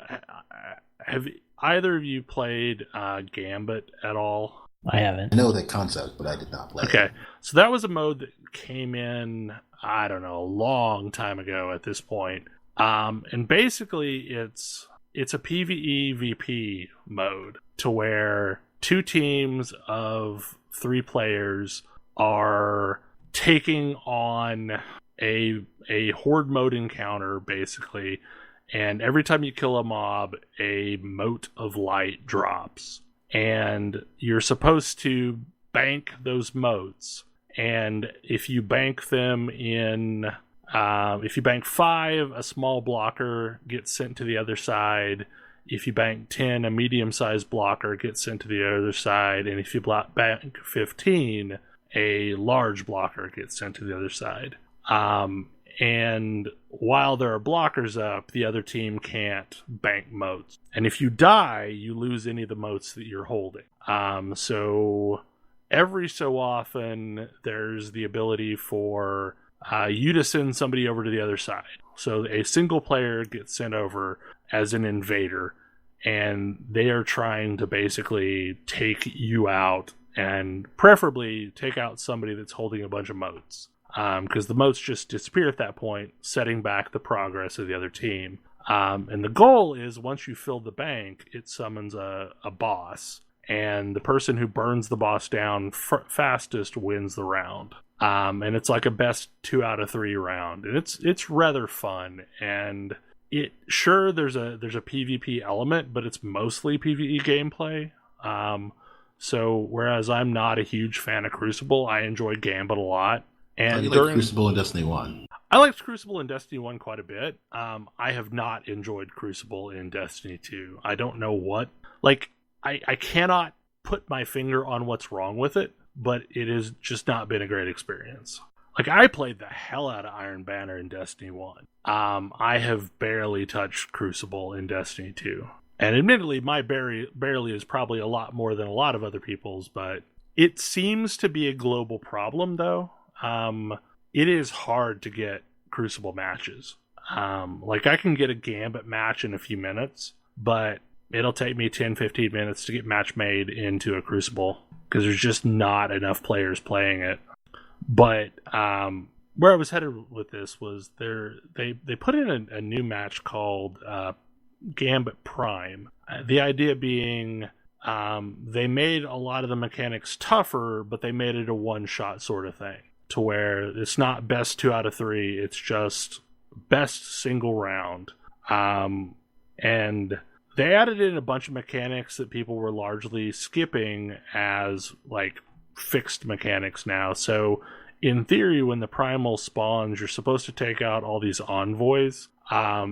Have either of you played Gambit at all? I haven't. I know the concept, but I did not play it. Okay, so that was a mode that came in, I don't know, a long time ago at this point. And basically it's a PvE VP mode, to where two teams of 3 players are taking on a horde mode encounter, basically, and every time you kill a mob, a mote of light drops. And you're supposed to bank those motes. And if you bank them if you bank 5, a small blocker gets sent to the other side. If you bank 10, a medium-sized blocker gets sent to the other side. And if you bank 15, a large blocker gets sent to the other side. And while there are blockers up, the other team can't bank motes. And if you die, you lose any of the motes that you're holding. So every so often, there's the ability for you to send somebody over to the other side. So a single player gets sent over as an invader, and they are trying to basically take you out, and preferably take out somebody that's holding a bunch of motes. Because the motes just disappear at that point, setting back the progress of the other team. And the goal is, once you fill the bank, it summons a boss, and the person who burns the boss down fastest wins the round. And it's like a best 2 out of 3 round, and it's rather fun. And there's a PvP element, but it's mostly PvE gameplay. So whereas I'm not a huge fan of Crucible, I enjoy Gambit a lot. And you like Crucible in Destiny 1? I liked Crucible in Destiny 1 quite a bit. I have not enjoyed Crucible in Destiny 2. I don't know what. Like, I cannot put my finger on what's wrong with it, but it has just not been a great experience. Like, I played the hell out of Iron Banner in Destiny 1. I have barely touched Crucible in Destiny 2. And admittedly, my barely is probably a lot more than a lot of other people's, but it seems to be a global problem, though. It is hard to get Crucible matches. Like, I can get a Gambit match in a few minutes, but it'll take me 10-15 minutes to get match made into a Crucible, because there's just not enough players playing it. But where I was headed with this was they put in a new match called Gambit Prime. The idea being they made a lot of the mechanics tougher, but they made it a one-shot sort of thing, to where it's not best 2 out of 3, it's just best single round. And they added in a bunch of mechanics that people were largely skipping as like fixed mechanics now. So in theory, when the primal spawns, you're supposed to take out all these envoys,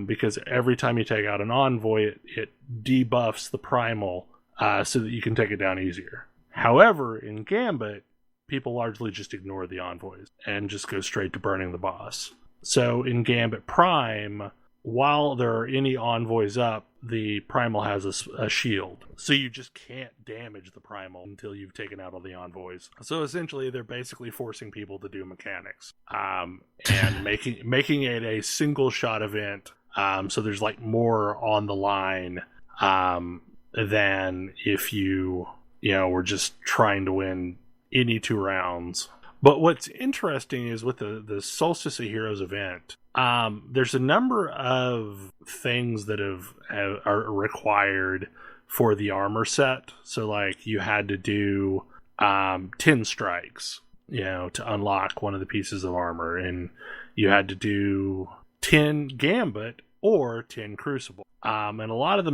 because every time you take out an envoy, it debuffs the primal, so that you can take it down easier. However, in Gambit, people largely just ignore the envoys and just go straight to burning the boss. So in Gambit Prime, while there are any envoys up, the primal has a shield. So you just can't damage the primal until you've taken out all the envoys. So essentially, they're basically forcing people to do mechanics, and making it a single shot event. So there's like more on the line than if you were just trying to win any 2 rounds. But what's interesting is with the Solstice of Heroes event, there's a number of things that are required for the armor set. So, like, you had to do 10 strikes, to unlock one of the pieces of armor, and you had to do 10 Gambit or 10 Crucible. And a lot of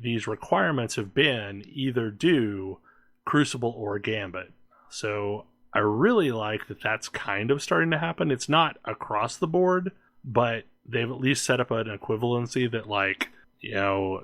these requirements have been either do Crucible or Gambit. So I really like that that's kind of starting to happen. It's not across the board, but they've at least set up an equivalency that, like,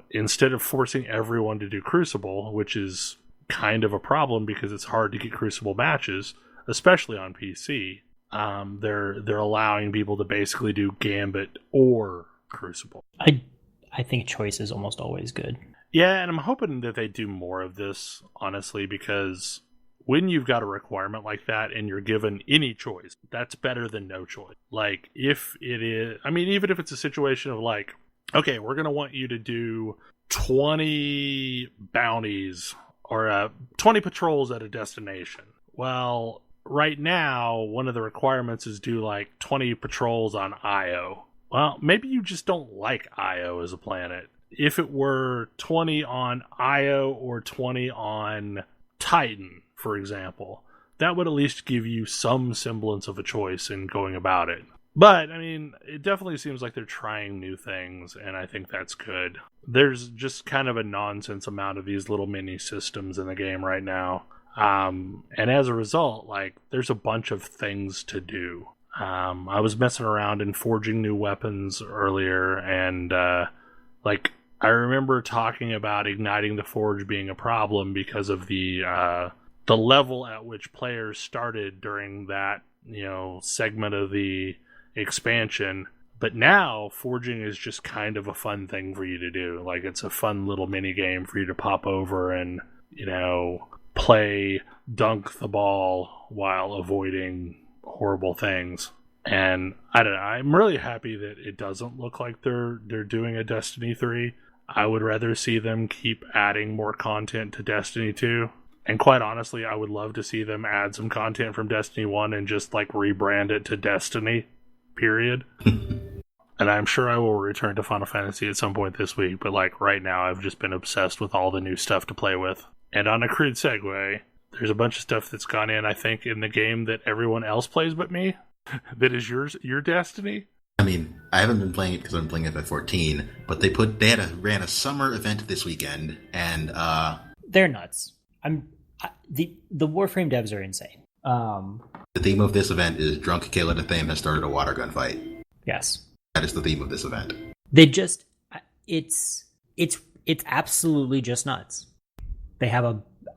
instead of forcing everyone to do Crucible, which is kind of a problem because it's hard to get Crucible matches, especially on PC, they're allowing people to basically do Gambit or Crucible. I think choice is almost always good. Yeah, and I'm hoping that they do more of this, honestly, because when you've got a requirement like that and you're given any choice, that's better than no choice. Like, if it is, even if it's a situation of like, okay, we're going to want you to do 20 bounties or 20 patrols at a destination. Well, right now, one of the requirements is do like 20 patrols on Io. Well, maybe you just don't like Io as a planet. if it were 20 on Io or 20 on Titan, for example, that would at least give you some semblance of a choice in going about it. But, I mean, it definitely seems like they're trying new things, and I think that's good. There's just kind of a nonsense amount of these little mini systems in the game right now. And as a result, like, there's a bunch of things to do. I was messing around and forging new weapons earlier, and, I remember talking about igniting the forge being a problem because of the level at which players started during that, segment of the expansion. But now forging is just kind of a fun thing for you to do. Like, it's a fun little mini game for you to pop over and, play dunk the ball while avoiding horrible things. And I don't know, I'm really happy that it doesn't look like they're doing a Destiny 3. I would rather see them keep adding more content to Destiny 2. And quite honestly, I would love to see them add some content from Destiny 1 and just rebrand it to Destiny. Period. And I'm sure I will return to Final Fantasy at some point this week, but right now I've just been obsessed with all the new stuff to play with. And on a crude segue, there's a bunch of stuff that's gone in, I think, in the game that everyone else plays but me. That is your Destiny. I mean, I haven't been playing it because I'm playing FF14, but they ran a summer event this weekend, and they're nuts. The Warframe devs are insane. The theme of this event is Drunk Kayla Datham has started a water gun fight. Yes. That is the theme of this event. They just... It's absolutely just nuts. They have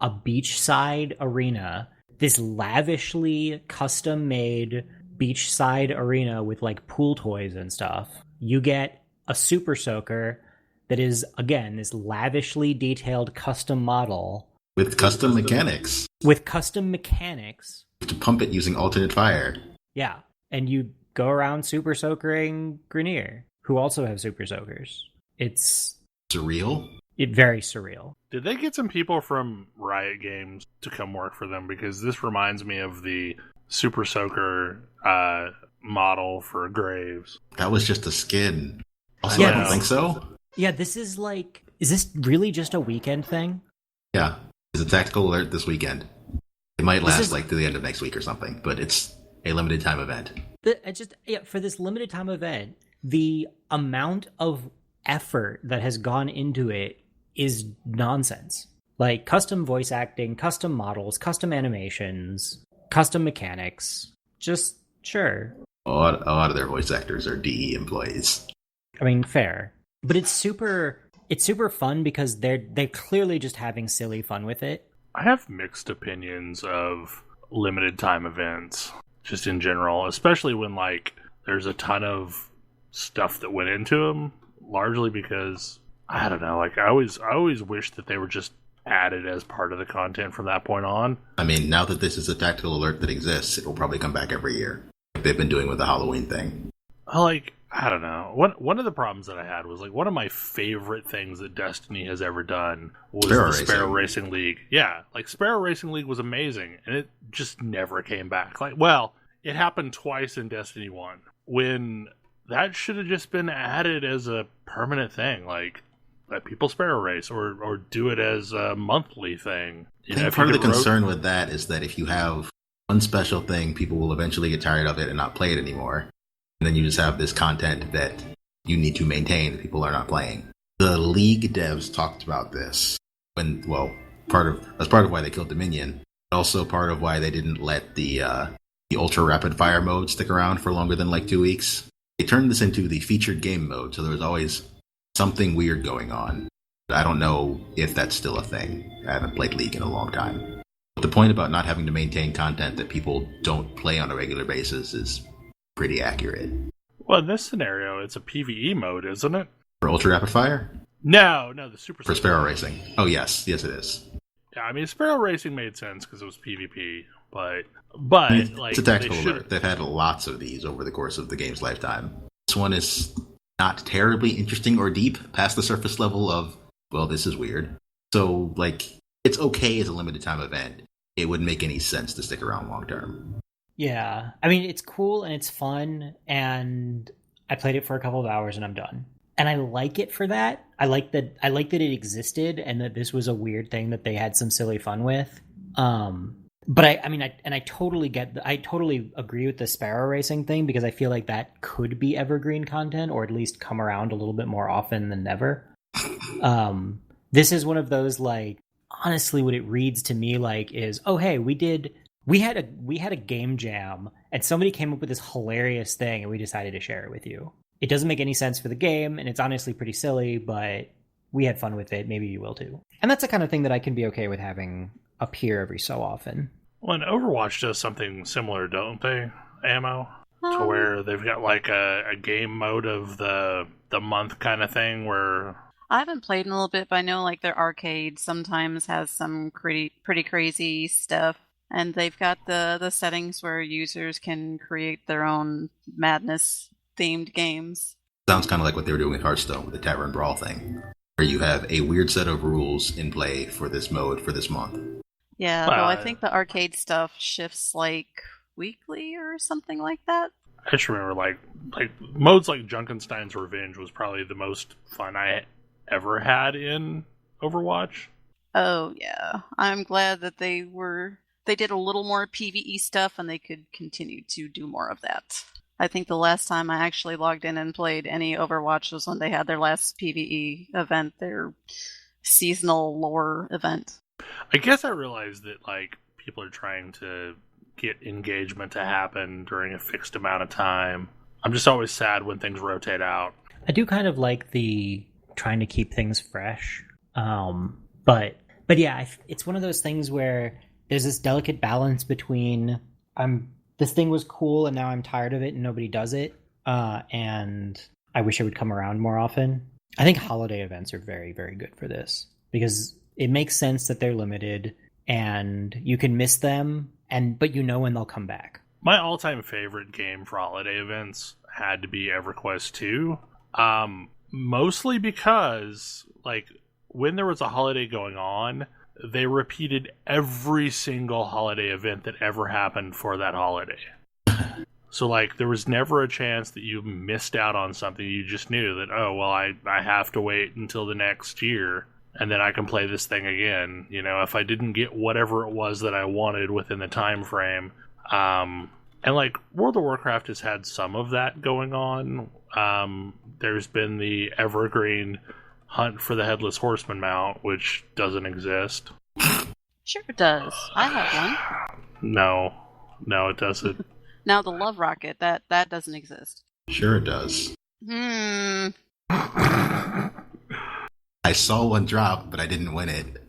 a beachside arena, this lavishly custom-made beachside arena with pool toys and stuff. You get a Super Soaker that is, again, this lavishly detailed custom model. With custom mechanics. To pump it using alternate fire. Yeah, and you go around Super Soakering Grenier, who also have Super Soakers. It's... surreal? Very surreal. Did they get some people from Riot Games to come work for them? Because this reminds me of the Super Soaker model for Graves. That was just a skin. Also, I don't think so. Yeah, this is is this really just a weekend thing? Yeah, it's a tactical alert this weekend. It might last to the end of next week or something, but it's a limited time event. For this limited time event, the amount of effort that has gone into it is nonsense. Custom voice acting, custom models, custom animations, custom mechanics. Just sure. A lot of their voice actors are DE employees. I mean, fair. But it's super fun because they're clearly just having silly fun with it. I have mixed opinions of limited time events, just in general, especially when there's a ton of stuff that went into them, largely because I don't know, I always wish that they were just added as part of the content from that point on. I mean, now that this is a tactical alert that exists, it will probably come back every year, like they've been doing with the Halloween thing. I don't know. One of the problems that I had was one of my favorite things that Destiny has ever done was the Sparrow Racing League. Yeah, Sparrow Racing League was amazing, and it just never came back. It happened twice in Destiny 1 when that should have just been added as a permanent thing. Let people Sparrow race or do it as a monthly thing. I think part of the concern with that is that if you have one special thing, people will eventually get tired of it and not play it anymore. And then you just have this content that you need to maintain that people are not playing. The League devs talked about this as part of why they killed Dominion, but also part of why they didn't let the ultra rapid fire mode stick around for longer than 2 weeks. They turned this into the featured game mode, so there was always something weird going on. I don't know if that's still a thing. I haven't played League in a long time. But the point about not having to maintain content that people don't play on a regular basis is pretty accurate. Well, in this scenario, it's a PvE mode, isn't it? For Ultra Rapid Fire? No, the Super For Sparrow Racing. Oh, yes. Yes, it is. Yeah, I mean, Sparrow Racing made sense because it was PvP, but it's a tactical alert. They've had lots of these over the course of the game's lifetime. This one is not terribly interesting or deep past the surface level of, this is weird. So, it's okay as a limited time event. It wouldn't make any sense to stick around long term. Yeah, I mean, it's cool and it's fun, and I played it for a couple of hours and I'm done. and I like it for that. I like that it existed and that this was a weird thing that they had some silly fun with. But I totally agree with the sparrow racing thing, because I feel like that could be evergreen content, or at least come around a little bit more often than never. This is one of those, like, honestly, what it reads to me like is, oh, hey, we had a game jam and somebody came up with this hilarious thing and we decided to share it with you. It doesn't make any sense for the game and it's honestly pretty silly, but we had fun with it. Maybe you will too. And that's the kind of thing that I can be okay with having appear every so often. Well, and Overwatch does something similar, don't they, Ammo? To where they've got like a game mode of the month kind of thing where... I haven't played in a little bit, but I know like their arcade sometimes has some pretty crazy stuff. And they've got the settings where users can create their own madness-themed games. Sounds kind of like what they were doing in Hearthstone with the Tavern Brawl thing, where you have a weird set of rules in play for this mode for this month. Yeah, though I think the arcade stuff shifts like weekly or something like that. I just remember like modes like Junkenstein's Revenge was probably the most fun I ever had in Overwatch. Oh yeah, I'm glad that they did a little more PvE stuff and they could continue to do more of that. I think the last time I actually logged in and played any Overwatch was when they had their last PvE event, their seasonal lore event. I guess I realized that like people are trying to get engagement to happen during a fixed amount of time. I'm just always sad when things rotate out. I do kind of like the trying to keep things fresh. But yeah, it's one of those things where there's this delicate balance between this thing was cool and now I'm tired of it and nobody does it, and I wish it would come around more often. I think holiday events are very, very good for this because it makes sense that they're limited and you can miss them, but you know when they'll come back. My all-time favorite game for holiday events had to be EverQuest 2. Mostly because, like, when there was a holiday going on, they repeated every single holiday event that ever happened for that holiday. So, like, there was never a chance that you missed out on something. You just knew that, oh, well, I have to wait until the next year, and then I can play this thing again. You know, if I didn't get whatever it was that I wanted within the time frame. And, like, World of Warcraft has had some of that going on. There's been the evergreen Hunt for the Headless Horseman mount, which doesn't exist. Sure it does. I have one. No, it doesn't. Now the Love Rocket, that doesn't exist. Sure it does. I saw one drop, but I didn't win it.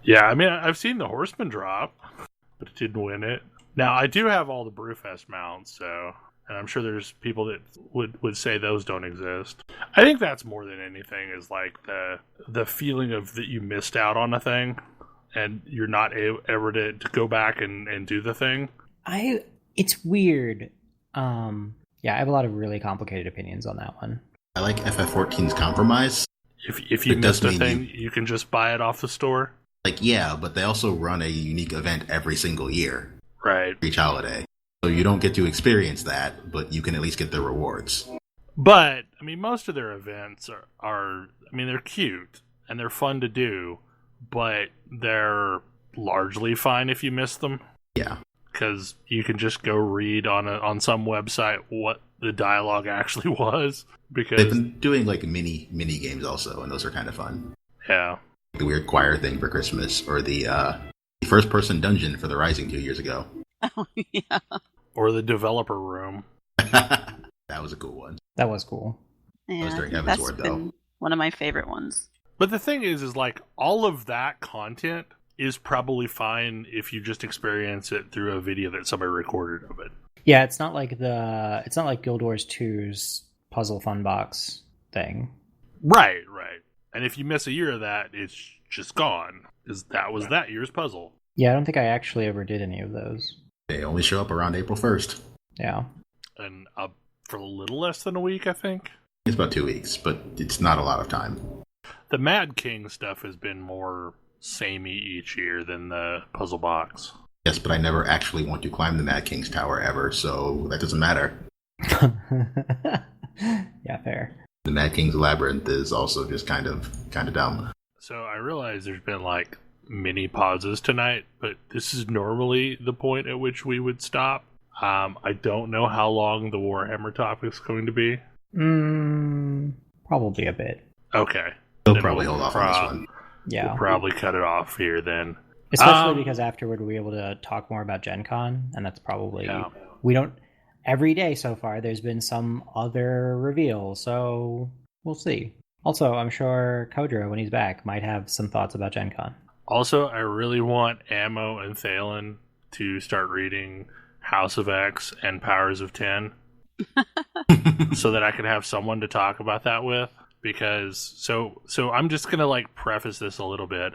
Yeah, I mean, I've seen the Horseman drop, but it didn't win it. Now, I do have all the Brewfest mounts, so... And I'm sure there's people that would say those don't exist. I think that's more than anything is like the feeling of that you missed out on a thing and you're not ever to go back and do the thing. It's weird. Yeah, I have a lot of really complicated opinions on that one. I like FF14's compromise. If you missed a thing, you can just buy it off the store. Like, yeah, but they also run a unique event every single year. Right. Each holiday. So you don't get to experience that, but you can at least get the rewards. But, I mean, most of their events are I mean, they're cute, and they're fun to do, but they're largely fine if you miss them. Yeah. Because you can just go read on some website what the dialogue actually was. Because they've been doing, like, mini games also, and those are kind of fun. Yeah. The weird choir thing for Christmas, or the first-person dungeon for the Rising 2 years ago. Oh, yeah. Or the developer room. That was a cool one. That was cool. Yeah, that was during Heaven's that's Ward, been though. One of my favorite ones. But the thing is like, all of that content is probably fine if you just experience it through a video that somebody recorded of it. Yeah, it's not like Guild Wars 2's Puzzle Fun Box thing. Right. And if you miss a year of that, it's just gone. Because that was that year's puzzle. Yeah, I don't think I actually ever did any of those. They only show up around April 1st. Yeah. And for a little less than a week, I think. It's about 2 weeks, but it's not a lot of time. The Mad King stuff has been more samey each year than the puzzle box. Yes, but I never actually want to climb the Mad King's tower ever, so that doesn't matter. Yeah, fair. Mad King's Labyrinth is also just kind of dumb. So I realize there's been like mini pauses tonight, but this is normally the point at which we would stop. I don't know how long the Warhammer topic's going to be. Probably a bit. Okay. They'll probably hold off on this one. Yeah. We'll probably cut it off here then. Especially because afterward we'll be able to talk more about Gen Con, and that's probably... We don't... Every day so far, there's been some other reveal, so we'll see. Also, I'm sure Kodra, when he's back, might have some thoughts about Gen Con. Also, I really want Ammo and Thalen to start reading House of X and Powers of 10 so that I can have someone to talk about that with. Because, so I'm just going to like preface this a little bit.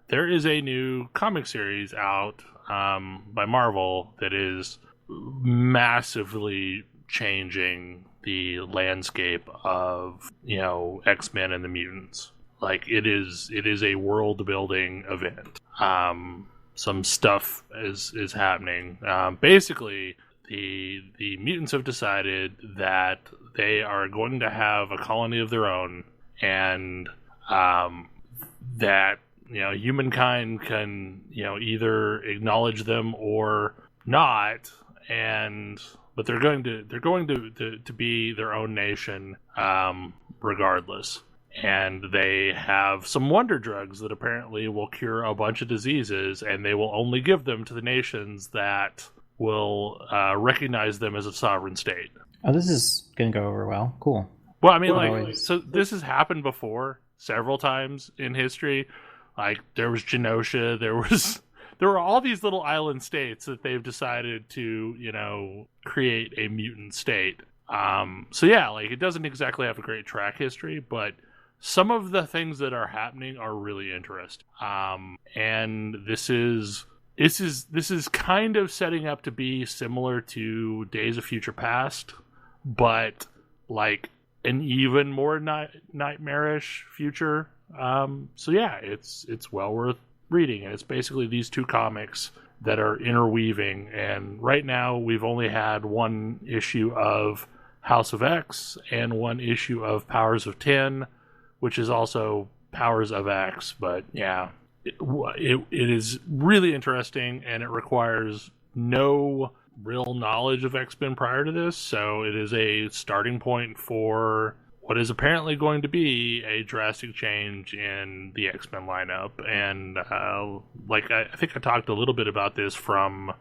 There is a new comic series out by Marvel that is massively changing the landscape of, X-Men and the mutants. Like, it is a world building event. Some stuff is happening. Basically, the mutants have decided that they are going to have a colony of their own, and that humankind can either acknowledge them or not, but they're going to be their own nation regardless. And they have some wonder drugs that apparently will cure a bunch of diseases, and they will only give them to the nations that will recognize them as a sovereign state. Oh, this is going to go over well. Cool. Well, I mean, so this has happened before several times in history. Like, there was Genosha, there were all these little island states that they've decided to, create a mutant state. So yeah, like, it doesn't exactly have a great track history, but some of the things that are happening are really interesting. And this is kind of setting up to be similar to Days of Future Past, but like an even more nightmarish future. So yeah, it's well worth reading, and it's basically these two comics that are interweaving. And right now we've only had one issue of House of X and one issue of Powers of 10, which is also Powers of X. But yeah, it is really interesting, and it requires no real knowledge of X-Men prior to this, so it is a starting point for what is apparently going to be a drastic change in the X-Men lineup. And I think I talked a little bit about this from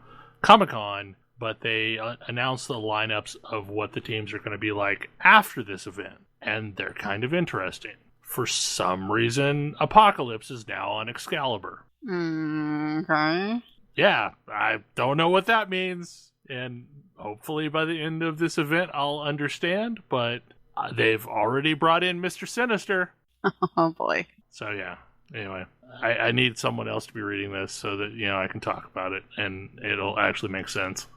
Comic-Con, but they announced the lineups of what the teams are going to be like after this event, and they're kind of interesting. For some reason, Apocalypse is now on Excalibur. Okay. Yeah, I don't know what that means, and hopefully by the end of this event I'll understand, but they've already brought in Mr. Sinister. Oh boy. So yeah, anyway, I need someone else to be reading this so that, I can talk about it and it'll actually make sense.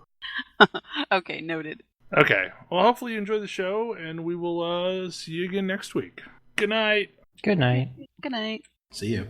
Okay, noted. Okay, well, hopefully you enjoy the show, and we will see you again next week. Good night. Good night. Good night. See you.